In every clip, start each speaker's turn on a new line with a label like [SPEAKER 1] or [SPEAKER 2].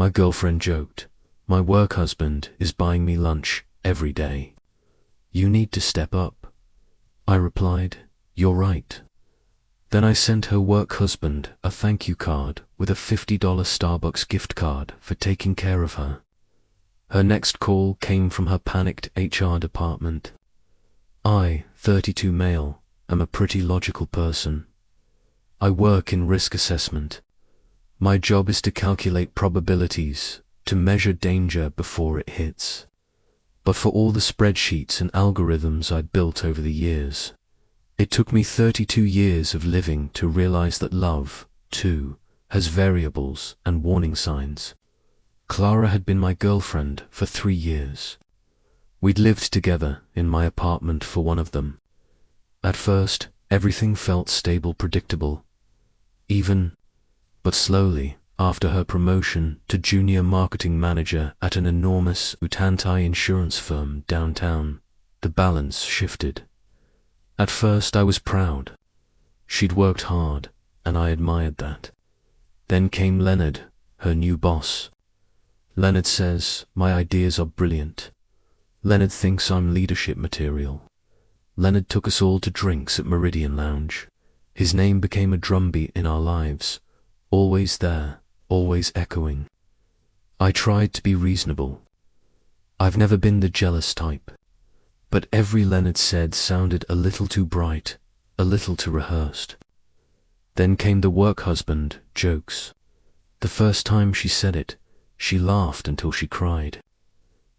[SPEAKER 1] My girlfriend joked, "My work husband is buying me lunch every day. You need to step up." I replied, "You're right." Then I sent her work husband a thank you card with a $50 Starbucks gift card for taking care of her. Her next call came from her panicked HR department. I, 32 male, am a pretty logical person. I work in risk assessment. My job is to calculate probabilities, to measure danger before it hits. But for all the spreadsheets and algorithms I built over the years, it took me 32 years of living to realize that love, too, has variables and warning signs. Clara had been my girlfriend for 3 years. We'd lived together in my apartment for one of them. At first, everything felt stable, predictable. But slowly, after her promotion to junior marketing manager at an enormous Utantai insurance firm downtown, the balance shifted. At first I was proud. She'd worked hard, and I admired that. Then came Leonard, her new boss. Leonard says my ideas are brilliant. Leonard thinks I'm leadership material. Leonard took us all to drinks at Meridian Lounge. His name became a drumbeat in our lives, always there, always echoing. I tried to be reasonable. I've never been the jealous type. But every Leonard said sounded a little too bright, a little too rehearsed. Then came the work husband jokes. The first time she said it, she laughed until she cried.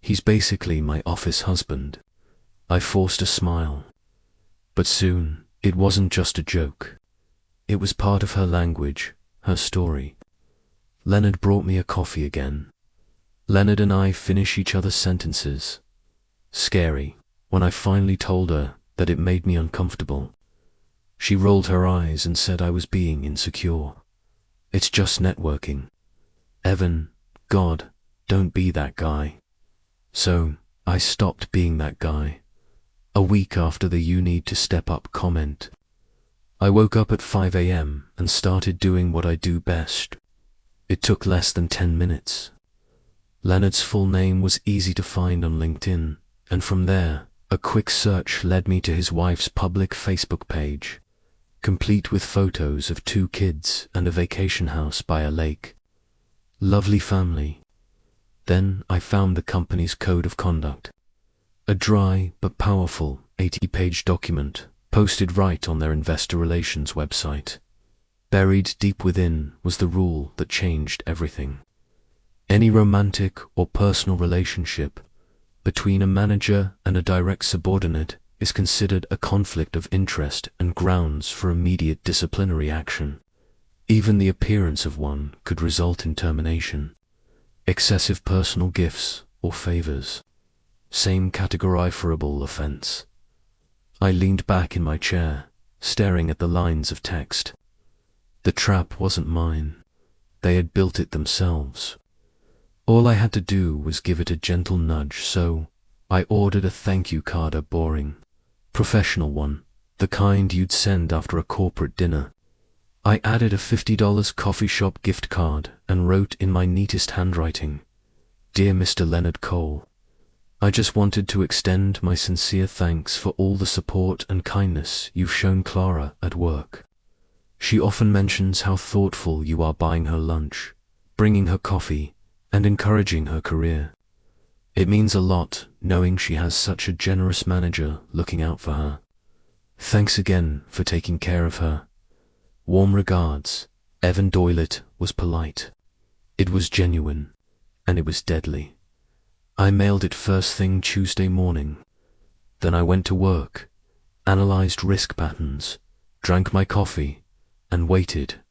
[SPEAKER 1] He's basically my office husband. I forced a smile. But soon, it wasn't just a joke. It was part of her language, her story. Leonard brought me a coffee again. Leonard and I finish each other's sentences. Scary, when I finally told her that it made me uncomfortable. She rolled her eyes and said I was being insecure. It's just networking. Evan, God, don't be that guy. So, I stopped being that guy. A week after the "you need to step up" comment, I woke up at 5 a.m. and started doing what I do best. It took less than 10 minutes. Leonard's full name was easy to find on LinkedIn, and from there, a quick search led me to his wife's public Facebook page, complete with photos of 2 kids and a vacation house by a lake. Lovely family. Then I found the company's code of conduct, a dry but powerful 80-page document posted right on their investor relations website. Buried deep within was the rule that changed everything. Any romantic or personal relationship between a manager and a direct subordinate is considered a conflict of interest and grounds for immediate disciplinary action. Even the appearance of one could result in termination. Excessive personal gifts or favors, same categorifiable offense. I leaned back in my chair, staring at the lines of text. The trap wasn't mine. They had built it themselves. All I had to do was give it a gentle nudge, so I ordered a thank you card, a boring, professional one, the kind you'd send after a corporate dinner. I added a $50 coffee shop gift card and wrote in my neatest handwriting, "Dear Mr. Leonard Cole, I just wanted to extend my sincere thanks for all the support and kindness you've shown Clara at work. She often mentions how thoughtful you are buying her lunch, bringing her coffee, and encouraging her career. It means a lot knowing she has such a generous manager looking out for her. Thanks again for taking care of her. Warm regards." Evan Doylett was polite. It was genuine, and it was deadly. I mailed it first thing Tuesday morning. Then I went to work, analyzed risk patterns, drank my coffee, and waited.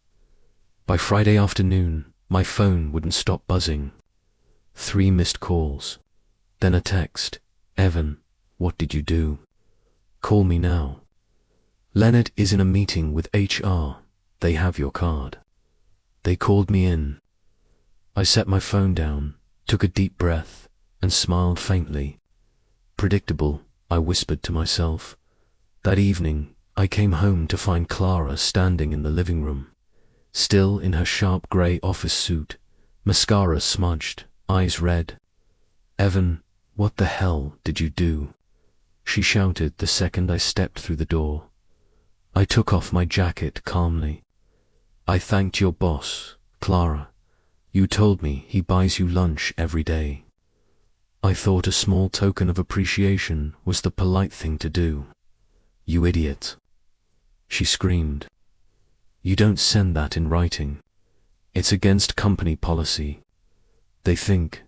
[SPEAKER 1] By Friday afternoon, my phone wouldn't stop buzzing. 3 missed calls. Then a text, "Evan, what did you do? Call me now." "Leonard is in a meeting with HR. They have your card." They called me in. I set my phone down, took a deep breath, and smiled faintly. Predictable, I whispered to myself. That evening, I came home to find Clara standing in the living room, still in her sharp grey office suit, mascara smudged, eyes red. "Evan, what the hell did you do?" she shouted the second I stepped through the door. I took off my jacket calmly. "I thanked your boss, Clara. You told me he buys you lunch every day. I thought a small token of appreciation was the polite thing to do." "You idiot," she screamed. "You don't send that in writing. It's against company policy. They think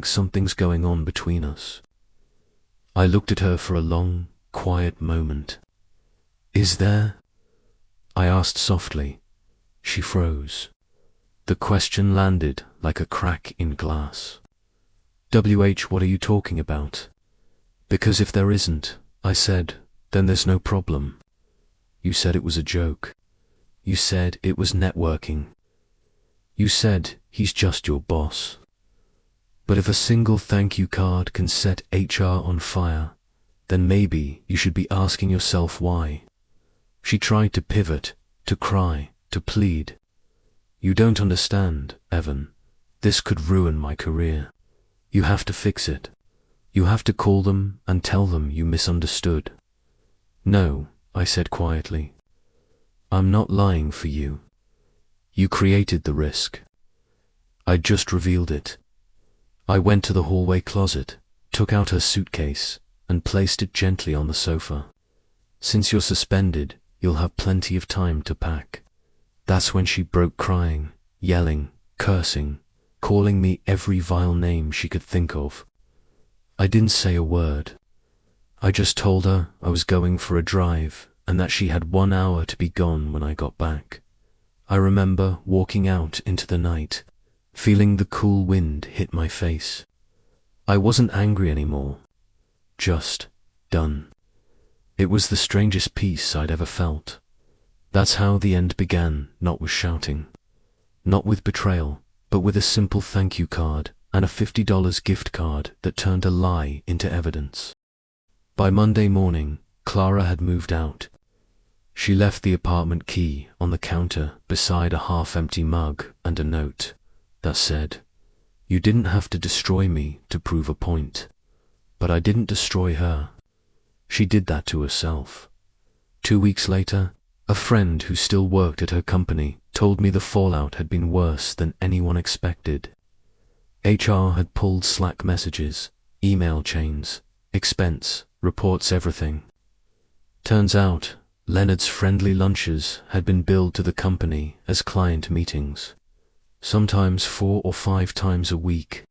[SPEAKER 1] something's going on between us." I looked at her for a long, quiet moment. "Is there?" I asked softly. She froze. The question landed like a crack in glass. What are you talking about?" "Because if there isn't," I said, "then there's no problem. You said it was a joke. You said it was networking. You said he's just your boss. But if a single thank you card can set HR on fire, then maybe you should be asking yourself why." She tried to pivot, to cry, to plead. "You don't understand, Evan. This could ruin my career. You have to fix it. You have to call them and tell them you misunderstood." "No," I said quietly. "I'm not lying for you. You created the risk. I just revealed it." I went to the hallway closet, took out her suitcase, and placed it gently on the sofa. "Since you're suspended, you'll have plenty of time to pack." That's when she broke crying, yelling, cursing, calling me every vile name she could think of. I didn't say a word. I just told her I was going for a drive and that she had 1 hour to be gone when I got back. I remember walking out into the night, feeling the cool wind hit my face. I wasn't angry anymore, just done. It was the strangest peace I'd ever felt. That's how the end began, not with shouting, not with betrayal, but with a simple thank you card and a $50 gift card that turned a lie into evidence. By Monday morning, Clara had moved out. She left the apartment key on the counter beside a half-empty mug and a note that said, "You didn't have to destroy me to prove a point." But I didn't destroy her. She did that to herself. 2 weeks later, a friend who still worked at her company told me the fallout had been worse than anyone expected. HR had pulled Slack messages, email chains, expense, reports, everything. Turns out, Leonard's friendly lunches had been billed to the company as client meetings, sometimes 4 or 5 times a week.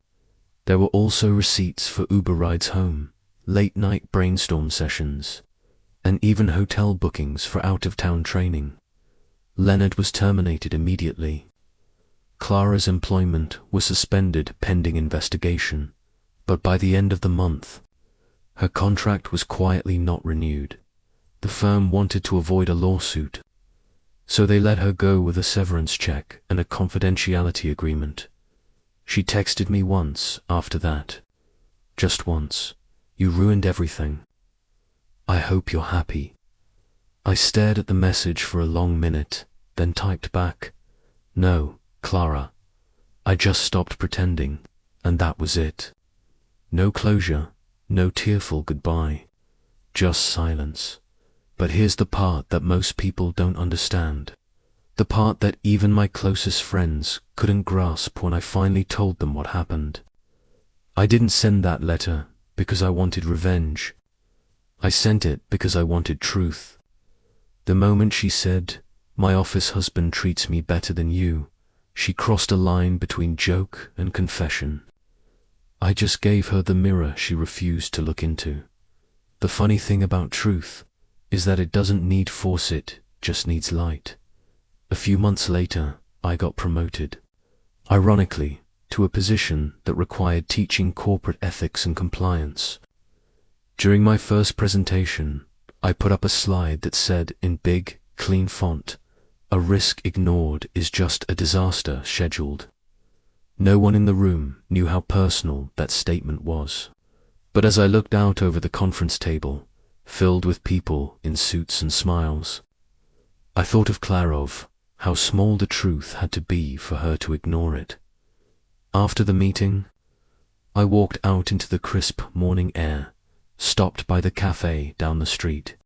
[SPEAKER 1] There were also receipts for Uber rides home, late-night brainstorm sessions, and even hotel bookings for out-of-town training. Leonard was terminated immediately. Clara's employment was suspended pending investigation, but by the end of the month, her contract was quietly not renewed. The firm wanted to avoid a lawsuit, so they let her go with a severance check and a confidentiality agreement. She texted me once after that. Just once. "You ruined everything. I hope you're happy." I stared at the message for a long minute, then typed back, "No, Clara. I just stopped pretending, and that was it." No closure, no tearful goodbye, just silence. But here's the part that most people don't understand. The part that even my closest friends couldn't grasp when I finally told them what happened. I didn't send that letter because I wanted revenge. I sent it because I wanted truth. The moment she said, "My office husband treats me better than you," she crossed a line between joke and confession. I just gave her the mirror she refused to look into. The funny thing about truth is that it doesn't need force, it just needs light. A few months later, I got promoted. Ironically, to a position that required teaching corporate ethics and compliance. During my first presentation, I put up a slide that said in big, clean font, "A risk ignored is just a disaster scheduled." No one in the room knew how personal that statement was. But as I looked out over the conference table, filled with people in suits and smiles, I thought of Clara, of how small the truth had to be for her to ignore it. After the meeting, I walked out into the crisp morning air, stopped by the cafe down the street,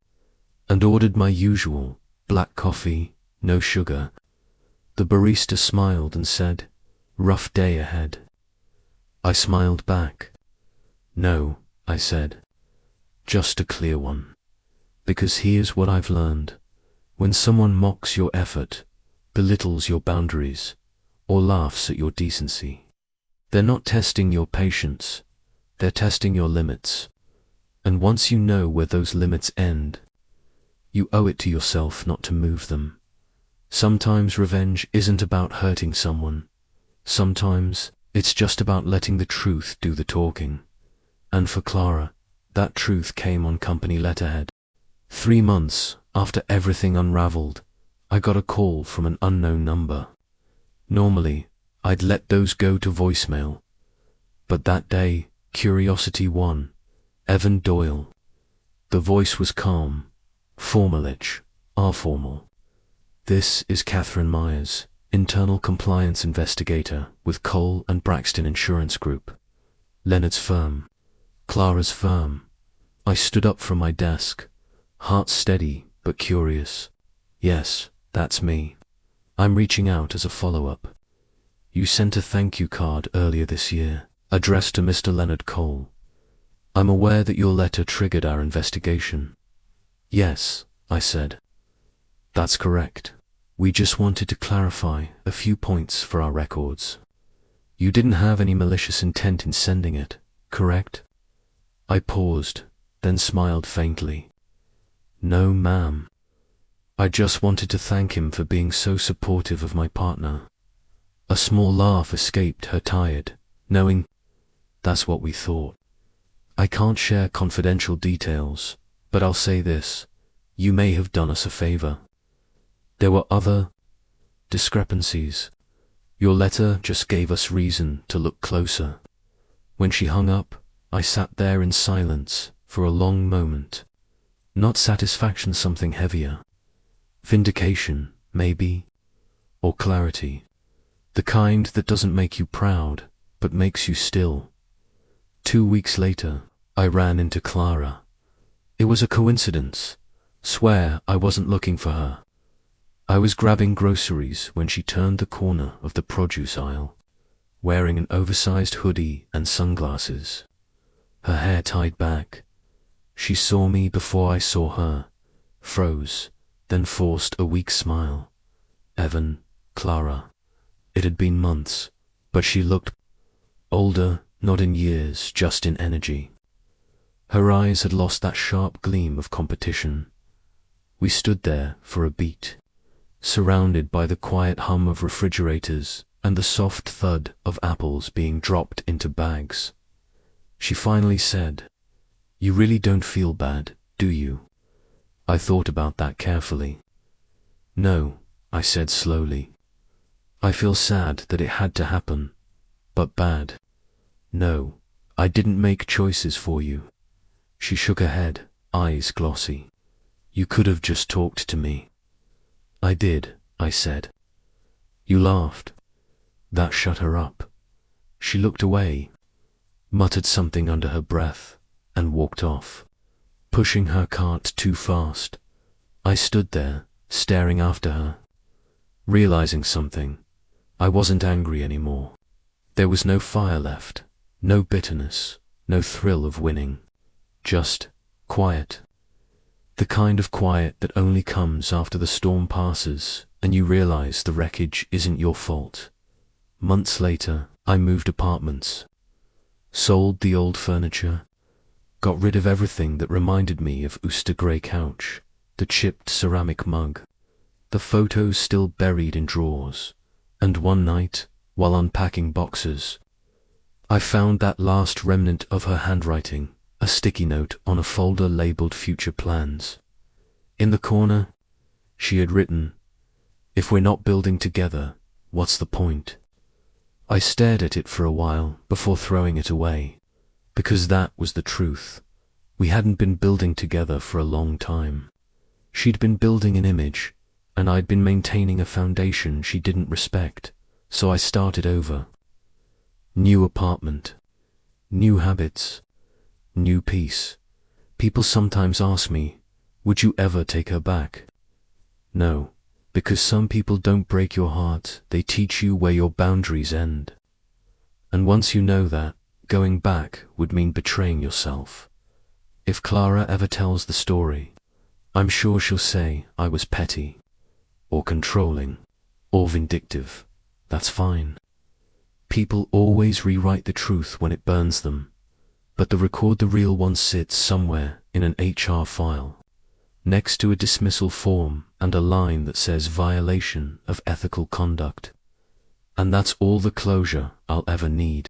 [SPEAKER 1] and ordered my usual black coffee, no sugar. The barista smiled and said, "Rough day ahead." I smiled back. "No," I said, "just a clear one. Because here's what I've learned. When someone mocks your effort, belittles your boundaries, or laughs at your decency, they're not testing your patience, they're testing your limits. And once you know where those limits end, you owe it to yourself not to move them. Sometimes revenge isn't about hurting someone. Sometimes it's just about letting the truth do the talking. And for Clara, that truth came on company letterhead. 3 months after everything unraveled, I got a call from an unknown number. Normally, I'd let those go to voicemail. But that day, curiosity won. Evan Doyle. The voice was calm, formal-ish, formal. "This is Catherine Myers, internal compliance investigator with Cole and Braxton Insurance Group. Leonard's firm. Clara's firm." I stood up from my desk, heart steady but curious. "Yes, that's me. I'm reaching out as a follow-up. You sent a thank you card earlier this year, addressed to Mr. Leonard Cole. I'm aware that your letter triggered our investigation." "Yes," I said. "That's correct. We just wanted to clarify a few points for our records. You didn't have any malicious intent in sending it, correct?" I paused, then smiled faintly. "No, ma'am. I just wanted to thank him for being so supportive of my partner." A small laugh escaped her tired, knowing that's what we thought. "I can't share confidential details, but I'll say this. You may have done us a favor. There were other discrepancies. Your letter just gave us reason to look closer." When she hung up, I sat there in silence for a long moment. Not satisfaction, something heavier. Vindication, maybe, or clarity. The kind that doesn't make you proud, but makes you still. 2 weeks later, I ran into Clara. It was a coincidence. Swear I wasn't looking for her. I was grabbing groceries when she turned the corner of the produce aisle, wearing an oversized hoodie and sunglasses, her hair tied back. She saw me before I saw her, froze, then forced a weak smile. "Evan, Clara." It had been months, but she looked older, not in years, just in energy. Her eyes had lost that sharp gleam of competition. We stood there for a beat, surrounded by the quiet hum of refrigerators and the soft thud of apples being dropped into bags. She finally said, "You really don't feel bad, do you?" I thought about that carefully. "No," I said slowly. "I feel sad that it had to happen, but bad. No, I didn't make choices for you." She shook her head, eyes glossy. "You could have just talked to me." "I did," I said. "You laughed." That shut her up. She looked away, muttered something under her breath, and walked off, pushing her cart too fast. I stood there, staring after her, realizing something. I wasn't angry anymore. There was no fire left, no bitterness, no thrill of winning. Just quiet. The kind of quiet that only comes after the storm passes and you realize the wreckage isn't your fault. Months later, I moved apartments, sold the old furniture, got rid of everything that reminded me of Ooster grey couch, the chipped ceramic mug, the photos still buried in drawers, and one night, while unpacking boxes, I found that last remnant of her handwriting, a sticky note on a folder labeled Future Plans. In the corner, she had written, "If we're not building together, what's the point?" I stared at it for a while before throwing it away, because that was the truth. We hadn't been building together for a long time. She'd been building an image, and I'd been maintaining a foundation she didn't respect, so I started over. New apartment, new habits, new peace. People sometimes ask me, would you ever take her back? No, because some people don't break your heart, they teach you where your boundaries end. And once you know that, going back would mean betraying yourself. If Clara ever tells the story, I'm sure she'll say I was petty, or controlling, or vindictive. That's fine. People always rewrite the truth when it burns them, but the record the real one sits somewhere in an HR file, next to a dismissal form and a line that says violation of ethical conduct. And that's all the closure I'll ever need.